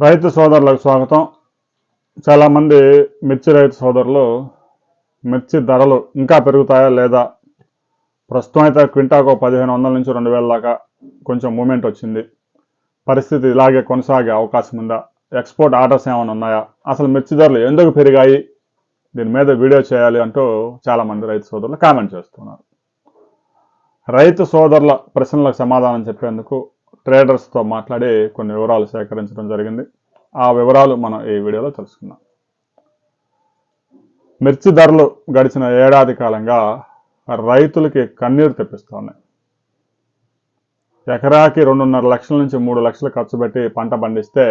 రైతు సోదరులకు స్వాగతం. చాలామంది మిర్చి రైతు సోదరులు మిర్చి ధరలు ఇంకా పెరుగుతాయా లేదా, ప్రస్తుతం అయితే క్వింటాకు 1500 నుంచి 2000 దాకా కొంచెం మూమెంట్ వచ్చింది, పరిస్థితి ఇలాగే కొనసాగే అవకాశం ఉందా, ఎక్స్పోర్ట్ ఆర్డర్స్ ఏమైనా ఉన్నాయా, అసలు మిర్చి ధరలు ఎందుకు పెరిగాయి, దీని మీద వీడియో చేయాలి అంటూ చాలామంది రైతు సోదరులు కామెంట్ చేస్తున్నారు. రైతు సోదరుల ప్రశ్నలకు సమాధానం చెప్పేందుకు ట్రేడర్స్తో మాట్లాడి కొన్ని వివరాలు సేకరించడం జరిగింది. ఆ వివరాలు మనం ఈ వీడియోలో తెలుసుకుందాం. మిర్చి ధరలు గడిచిన ఏడాది కాలంగా రైతులకి కన్నీరు తెప్పిస్తున్నాయి. ఎకరాకి 2.5 లక్షల నుంచి 3 లక్షలు ఖర్చు పెట్టి పంట పండిస్తే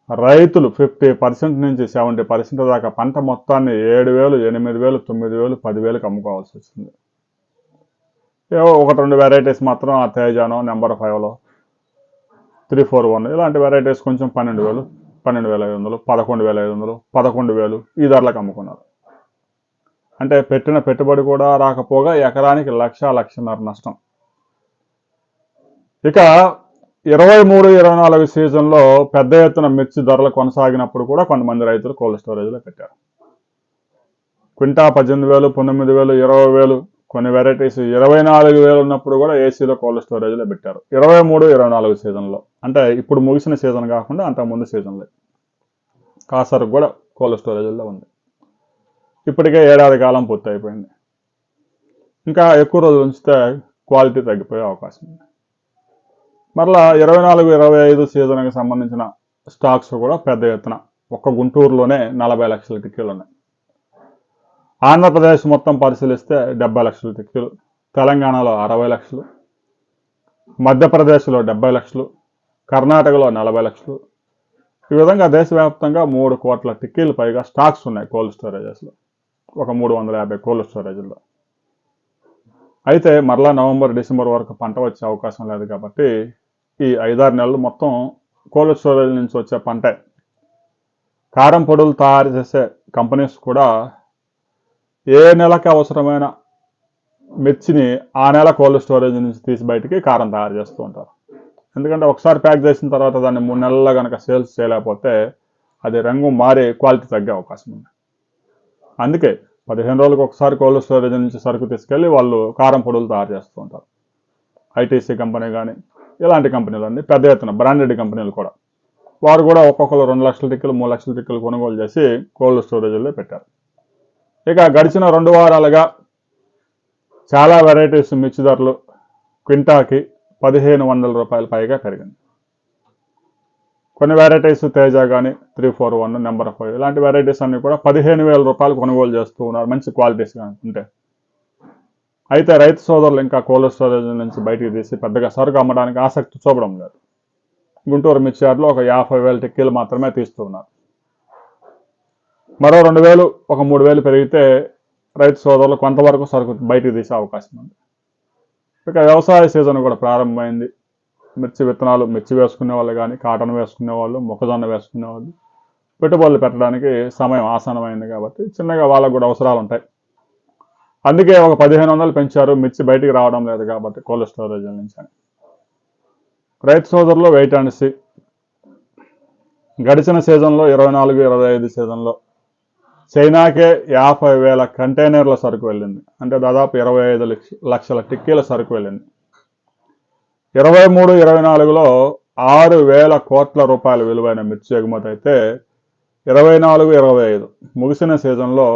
రైతులు 50% నుంచి 70% దాకా పంట మొత్తాన్ని 7,000, 8,000, 9,000, 10,000కి అమ్ముకోవాల్సి వచ్చింది. ఏవో 1-2 వెరైటీస్ మాత్రం ఆ తేజానో, నెంబర్ 5లో 341 ఇలాంటి వెరైటీస్ కొంచెం 12,000, 12,500, 11,500, 11,000 ఈ ధరలకు అమ్ముకున్నారు. అంటే పెట్టిన పెట్టుబడి కూడా రాకపోగా ఎకరానికి 1,00,000-1,50,000 నష్టం. ఇక 23-24 సీజన్లో పెద్ద ఎత్తున మిర్చి ధరలు కొనసాగినప్పుడు కూడా కొంతమంది రైతులు కోల్డ్ స్టోరేజ్లో పెట్టారు. క్వింటా 18,000, 19,000, 20,000, కొన్ని వెరైటీస్ 24,000 ఉన్నప్పుడు కూడా ఏసీలో కోల్డ్ స్టోరేజ్లో పెట్టారు. 23-24 సీజన్లో, అంటే ఇప్పుడు ముగిసిన సీజన్ కాకుండా అంత ముందు సీజన్లో కాసరకు కూడా కోల్డ్ స్టోరేజ్లో ఉంది. ఇప్పటికే ఏడాది కాలం పూర్తి అయిపోయింది. ఇంకా ఎక్కువ రోజులు ఉంచితే క్వాలిటీ తగ్గిపోయే అవకాశం ఉంది. మరలా 24-25 సీజన్కి సంబంధించిన స్టాక్స్ కూడా పెద్ద ఎత్తున ఒక్క గుంటూరులోనే 40 లక్షల టిక్కీలు ఉన్నాయి. ఆంధ్రప్రదేశ్ మొత్తం పరిశీలిస్తే 70 లక్షల టిక్కీలు, తెలంగాణలో 60 లక్షలు, మధ్యప్రదేశ్లో 70 లక్షలు, కర్ణాటకలో 40 లక్షలు, ఈ విధంగా దేశవ్యాప్తంగా 3 కోట్ల టిక్కీలు పైగా స్టాక్స్ ఉన్నాయి కోల్డ్ స్టోరేజెస్లో, ఒక 350 కోల్డ్ స్టోరేజ్లో. అయితే మరలా నవంబర్, డిసెంబర్ వరకు పంట వచ్చే అవకాశం లేదు కాబట్టి ఈ 5-6 నెలలు మొత్తం కోల్డ్ స్టోరేజ్ నుంచి వచ్చే పంటే. కారం పొడులు తయారు చేసే కంపెనీస్ కూడా ఏ నెలకి అవసరమైన మిర్చిని ఆ నెల కోల్డ్ స్టోరేజ్ నుంచి తీసి బయటికి కారం తయారు చేస్తూ ఉంటారు. ఎందుకంటే ఒకసారి ప్యాక్ చేసిన తర్వాత దాన్ని 3 నెలల్లో కనుక సేల్స్ చేయలేకపోతే అది రంగు మారి క్వాలిటీ తగ్గే అవకాశం ఉంది. అందుకే 15 రోజులకు ఒకసారి కోల్డ్ స్టోరేజ్ నుంచి సరుకు తీసుకెళ్ళి వాళ్ళు కారం పొడులు తయారు చేస్తూ ఉంటారు. ఐటీసీ కంపెనీ కానీ ఇలాంటి కంపెనీలు అన్నీ పెద్ద ఎత్తున బ్రాండెడ్ కంపెనీలు కూడా, వారు కూడా ఒక్కొక్కరు 2 లక్షల టిక్కలు, 3 లక్షల టిక్కలు కొనుగోలు చేసి కోల్డ్ స్టోరేజ్లో పెట్టారు. ఇక గడిచిన 2 వారాలుగా చాలా వెరైటీస్ మిర్చి ధరలు క్వింటాకి 1,500 రూపాయల పైగా పెరిగింది. కొన్ని వెరైటీస్ తేజ కానీ 341, నెంబర్ 5 ఇలాంటి వెరైటీస్ అన్ని కూడా 15,000 రూపాయలు కొనుగోలు చేస్తూ ఉన్నారు, మంచి క్వాలిటీస్ కానీ ఉంటే. అయితే రైతు సోదరులు ఇంకా కోల్డ్ స్టోరేజ్ నుంచి బయటికి తీసి పెద్దగా సరుకు అమ్మడానికి ఆసక్తి చూపడం లేదు. గుంటూరు మిర్చి యార్డ్లో ఒక 50,000 టిక్కీలు మాత్రమే తీస్తూ ఉన్నారు. మరో 2,000, ఒక 3,000 పెరిగితే రైతు సోదరులు కొంతవరకు సరుకు బయటికి తీసే అవకాశం ఉంది. ఇక వ్యవసాయ సీజన్ కూడా ప్రారంభమైంది. మిర్చి విత్తనాలు, మిర్చి వేసుకునే వాళ్ళు కానీ, కాటన్ వేసుకునే వాళ్ళు, మొక్కజొన్న వేసుకునే వాళ్ళు పెట్టుబడులు పెట్టడానికి సమయం ఆసన్నమైంది కాబట్టి చిన్నగా వాళ్ళకు కూడా అవసరాలు ఉంటాయి. అందుకే ఒక 1,500 పెంచారు, మిర్చి బయటికి రావడం లేదు కాబట్టి కోల్డ్ స్టోరేజ్ నుంచి అని. రైతు సోదరులు వెయిట్ అండ్ సీ. గడిచిన సీజన్లో 24-25 సీజన్లో చైనాకే 50,000 కంటైనర్ల సరుకు వెళ్ళింది, అంటే దాదాపు 25 లక్షల టిక్కీల సరుకు వెళ్ళింది. 23-24లో 6,000 కోట్ల రూపాయల విలువైన మిర్చి ఎగుమతి అయితే 24-25 ముగిసిన సీజన్లో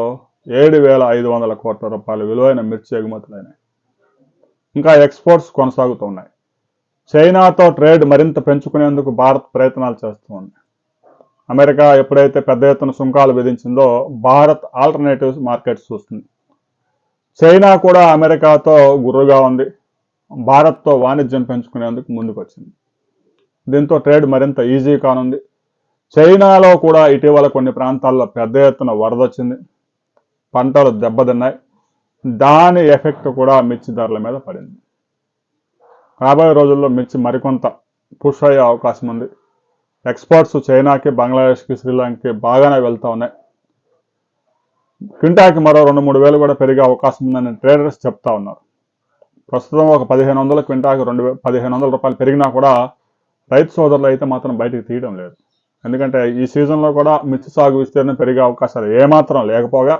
7,500 కోట్ల రూపాయల విలువైన మిర్చి ఎగుమతులైనాయి. ఇంకా ఎక్స్పోర్ట్స్ కొనసాగుతున్నాయి. చైనాతో ట్రేడ్ మరింత పెంచుకునేందుకు భారత్ ప్రయత్నాలు చేస్తుంది. అమెరికా ఎప్పుడైతే పెద్ద ఎత్తున సుంకాలు విధించిందో భారత్ ఆల్టర్నేటివ్ మార్కెట్స్ చూస్తుంది. చైనా కూడా అమెరికాతో గుర్రుగా ఉంది, భారత్తో వాణిజ్యం పెంచుకునేందుకు ముందుకు వచ్చింది. దీంతో ట్రేడ్ మరింత ఈజీ కానుంది. చైనాలో కూడా ఇటీవల కొన్ని ప్రాంతాల్లో పెద్ద ఎత్తున వరద వచ్చింది, పంటలు దెబ్బతిన్నాయి. దాని ఎఫెక్ట్ కూడా మిర్చి ధరల మీద పడింది. రాబోయే రోజుల్లో మిర్చి మరికొంత పుష్ అయ్యే అవకాశం ఉంది. ఎక్స్పోర్ట్స్ చైనాకి, బంగ్లాదేశ్కి, శ్రీలంకకి బాగానే వెళ్తూ ఉన్నాయి. క్వింటాకి మరో 2-3 వేలు కూడా పెరిగే అవకాశం ఉందని ట్రేడర్స్ చెప్తా ఉన్నారు. ప్రస్తుతం ఒక 1,500 క్వింటాకి 1,500 రూపాయలు పెరిగినా కూడా రైతు సోదరులు అయితే మాత్రం బయటికి తీయడం లేదు. ఎందుకంటే ఈ సీజన్లో కూడా మిర్చి సాగు విస్తీర్ణం పెరిగే అవకాశాలు ఏమాత్రం లేకపోగా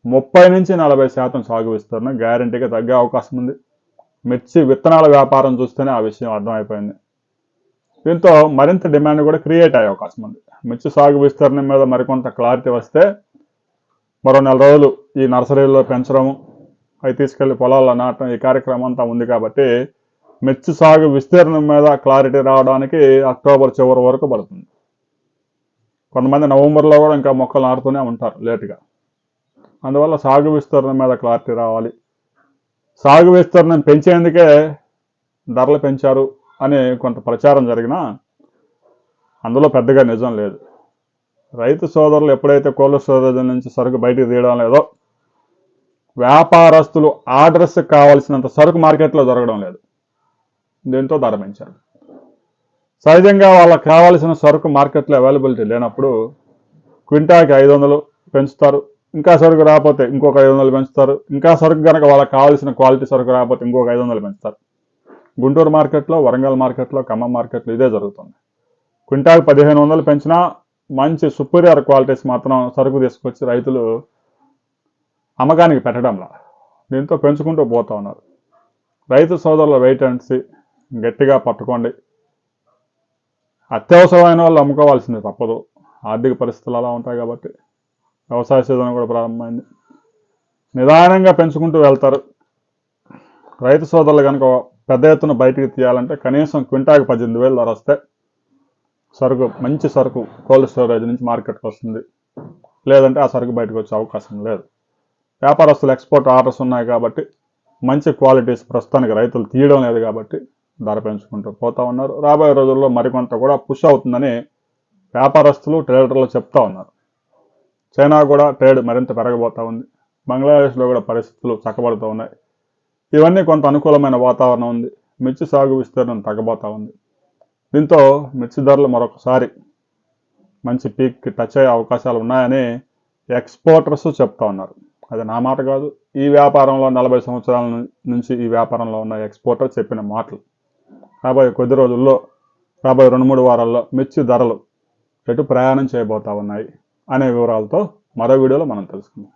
30-40% సాగు విస్తీర్ణం గ్యారంటీగా తగ్గే అవకాశం ఉంది. మిర్చి విత్తనాల వ్యాపారం చూస్తేనే ఆ విషయం అర్థమైపోయింది. దీంతో మరింత డిమాండ్ కూడా క్రియేట్ అయ్యే అవకాశం ఉంది. మిర్చి సాగు విస్తీర్ణం మీద మరికొంత క్లారిటీ వస్తే మరో 4 రోజులు ఈ నర్సరీలో పెంచడము, అవి తీసుకెళ్లి పొలాల్లో నాటడం ఈ కార్యక్రమం అంతా ఉంది కాబట్టి మిర్చి సాగు విస్తీర్ణం మీద క్లారిటీ రావడానికి అక్టోబర్ చివరి వరకు పడుతుంది. కొంతమంది నవంబర్లో కూడా ఇంకా మొక్కలు నాటుతూనే ఉంటారు లేటుగా. అందువల్ల సాగు విస్తీర్ణం మీద క్లారిటీ రావాలి. సాగు విస్తీర్ణం పెంచేందుకే ధరలు పెంచారు అని కొంత ప్రచారం జరిగినా అందులో పెద్దగా నిజం లేదు. రైతు సోదరులు ఎప్పుడైతే కోల్డ్ స్టోరేజ్ నుంచి సరుకు బయటికి తీయడం లేదో, వ్యాపారస్తులు ఆర్డర్స్ కావాల్సినంత సరుకు మార్కెట్లో దొరకడం లేదు. దీంతో ధర పెంచారు. సహజంగా వాళ్ళకి కావాల్సిన సరుకు మార్కెట్లో అవైలబిలిటీ లేనప్పుడు క్వింటాకి 500 పెంచుతారు. ఇంకా సరుకు రాకపోతే ఇంకొక 500 పెంచుతారు. ఇంకా సరుకు కనుక వాళ్ళకి కావాల్సిన క్వాలిటీ సరుకు రాకపోతే ఇంకొక 500 పెంచుతారు. గుంటూరు మార్కెట్లో, వరంగల్ మార్కెట్లో, ఖమ్మం మార్కెట్లో ఇదే జరుగుతుంది. క్వింటాకి 1500 పెంచినా మంచి సుపీరియర్ క్వాలిటీస్ మాత్రం సరుకు తీసుకొచ్చి రైతులు అమ్మకానికి పెట్టడంలా. దీంతో పెంచుకుంటూ పోతా ఉన్నారు. రైతు సోదరుల వెయిట్ అండ్ సీ, గట్టిగా పట్టుకోండి. అత్యవసరమైన వాళ్ళు అమ్ముకోవాల్సింది తప్పదు. ఆర్థిక పరిస్థితులు అలా ఉంటాయి కాబట్టి. వ్యవసాయ సీజన్ కూడా ప్రారంభమైంది. నిదానంగా పెంచుకుంటూ వెళ్తారు. రైతు సోదరులు కనుక పెద్ద ఎత్తున బయటికి తీయాలంటే కనీసం క్వింటాకి 18,000 ధర వస్తే సరుకు, మంచి సరుకు కోల్డ్ స్టోరేజ్ నుంచి మార్కెట్కి వస్తుంది. లేదంటే ఆ సరుకు బయటకు వచ్చే అవకాశం లేదు. వ్యాపారస్తులు ఎక్స్పోర్ట్ ఆర్డర్స్ ఉన్నాయి కాబట్టి మంచి క్వాలిటీస్ ప్రస్తుతానికి రైతులు తీయడం లేదు కాబట్టి ధర పెంచుకుంటూ పోతా ఉన్నారు. రాబోయే రోజుల్లో మరికొంత కూడా పుష్ అవుతుందని వ్యాపారస్తులు, ట్రేడర్లు చెప్తా ఉన్నారు. చైనా కూడా ట్రేడ్ మరింత పెరగబోతూ ఉంది. బంగ్లాదేశ్లో కూడా పరిస్థితులు చక్కబడుతూ ఉన్నాయి. ఇవన్నీ కొంత అనుకూలమైన వాతావరణం ఉంది. మిర్చి సాగు విస్తీర్ణం తగ్గబోతూ ఉంది. దీంతో మిర్చి ధరలు మరొకసారి మంచి పీక్కి టచ్ అయ్యే అవకాశాలు ఉన్నాయని ఎక్స్పోర్టర్స్ చెప్తా ఉన్నారు. అది నా మాట కాదు. ఈ వ్యాపారంలో 40 సంవత్సరాల నుంచి ఈ వ్యాపారంలో ఉన్న ఎక్స్పోర్టర్ చెప్పిన మాటలు. రాబోయే కొద్ది రోజుల్లో, రాబోయే 2-3 వారాల్లో మిర్చి ధరలు ఎటు ప్రయాణం చేయబోతా ఉన్నాయి అనే వివరాలతో మరో వీడియోలో మనం తెలుసుకుందాం.